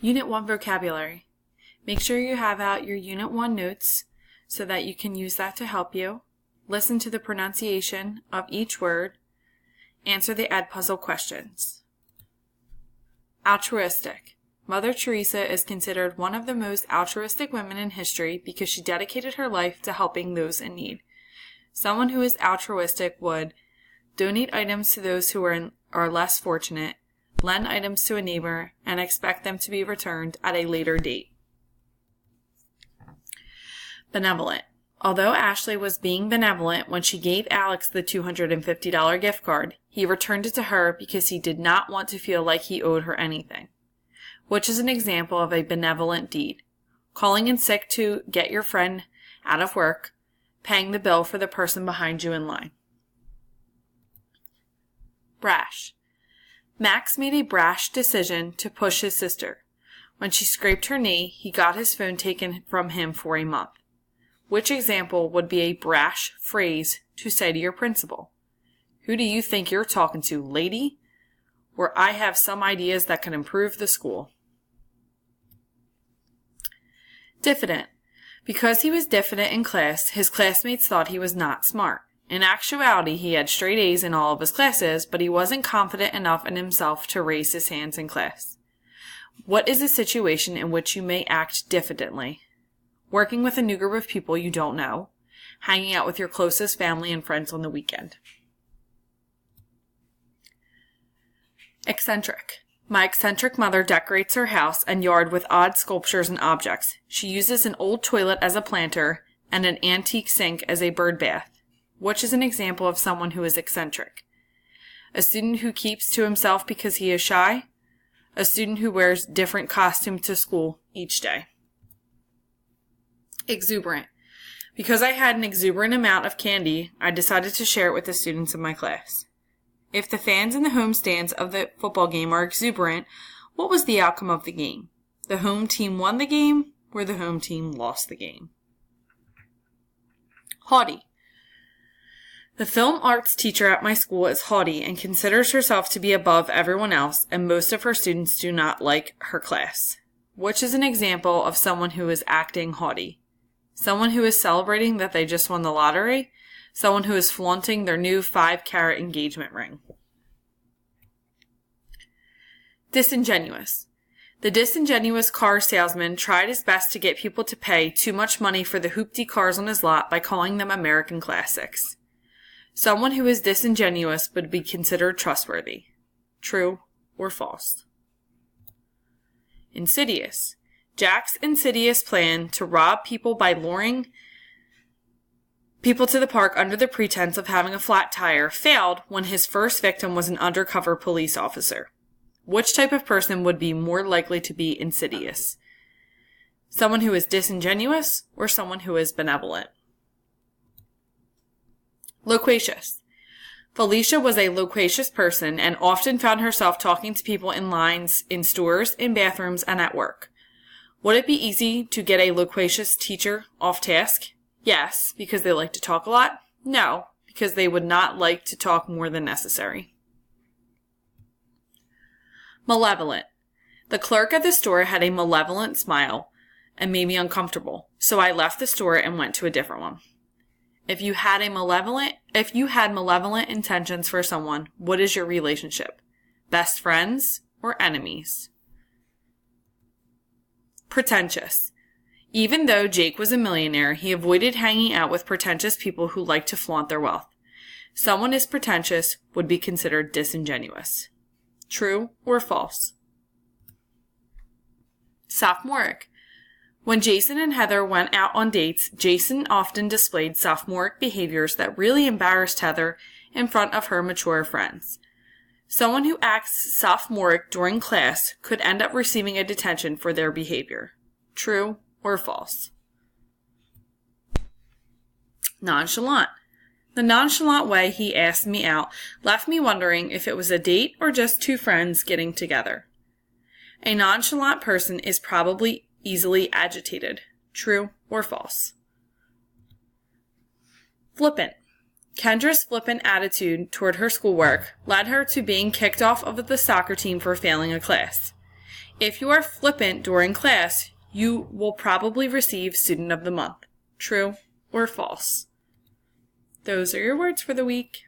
Unit 1 Vocabulary. Make sure you have out your Unit 1 notes so that you can use that to help you. Listen to the pronunciation of each word. Answer the Edpuzzle questions. Altruistic. Mother Teresa is considered one of the most altruistic women in history because she dedicated her life to helping those in need. Someone who is altruistic would donate items to those who are less fortunate, lend items to a neighbor, and expect them to be returned at a later date. Benevolent. Although Ashley was being benevolent when she gave Alex the $250 gift card, he returned it to her because he did not want to feel like he owed her anything, which is an example of a benevolent deed. Calling in sick to get your friend out of work, paying the bill for the person behind you in line. Brash. Max made a brash decision to push his sister. When she scraped her knee, he got his phone taken from him for a month. Which example would be a brash phrase to say to your principal? Who do you think you're talking to, lady? Or I have some ideas that can improve the school. Diffident. Because he was diffident in class, his classmates thought he was not smart. In actuality, he had straight A's in all of his classes, but he wasn't confident enough in himself to raise his hands in class. What is a situation in which you may act diffidently? Working with a new group of people you don't know. Hanging out with your closest family and friends on the weekend. Eccentric. My eccentric mother decorates her house and yard with odd sculptures and objects. She uses an old toilet as a planter and an antique sink as a bird bath. Which is an example of someone who is eccentric? A student who keeps to himself because he is shy? A student who wears different costume to school each day. Exuberant. Because I had an exuberant amount of candy, I decided to share it with the students in my class. If the fans in the home stands of the football game are exuberant, what was the outcome of the game? The home team won the game, or the home team lost the game? Haughty. The film arts teacher at my school is haughty and considers herself to be above everyone else, and most of her students do not like her class. Which is an example of someone who is acting haughty? Someone who is celebrating that they just won the lottery? Someone who is flaunting their new 5-carat engagement ring? Disingenuous. The disingenuous car salesman tried his best to get people to pay too much money for the hoopty cars on his lot by calling them American classics. Someone who is disingenuous would be considered trustworthy. True or false? Insidious. Jack's insidious plan to rob people by luring people to the park under the pretense of having a flat tire failed when his first victim was an undercover police officer. Which type of person would be more likely to be insidious? Someone who is disingenuous or someone who is benevolent? Loquacious. Felicia was a loquacious person and often found herself talking to people in lines, in stores, in bathrooms, and at work. Would it be easy to get a loquacious teacher off task? Yes, because they like to talk a lot. No, because they would not like to talk more than necessary. Malevolent. The clerk at the store had a malevolent smile and made me uncomfortable, so I left the store and went to a different one. If you had malevolent intentions for someone, what is your relationship? Best friends or enemies? Pretentious. Even though Jake was a millionaire, he avoided hanging out with pretentious people who like to flaunt their wealth. Someone is pretentious would be considered disingenuous. True or false? Sophomoric. When Jason and Heather went out on dates, Jason often displayed sophomoric behaviors that really embarrassed Heather in front of her mature friends. Someone who acts sophomoric during class could end up receiving a detention for their behavior. True or false? Nonchalant. The nonchalant way he asked me out left me wondering if it was a date or just two friends getting together. A nonchalant person is probably easily agitated. True or false? Flippant. Kendra's flippant attitude toward her schoolwork led her to being kicked off of the soccer team for failing a class. If you are flippant during class, you will probably receive Student of the Month. True or false? Those are your words for the week.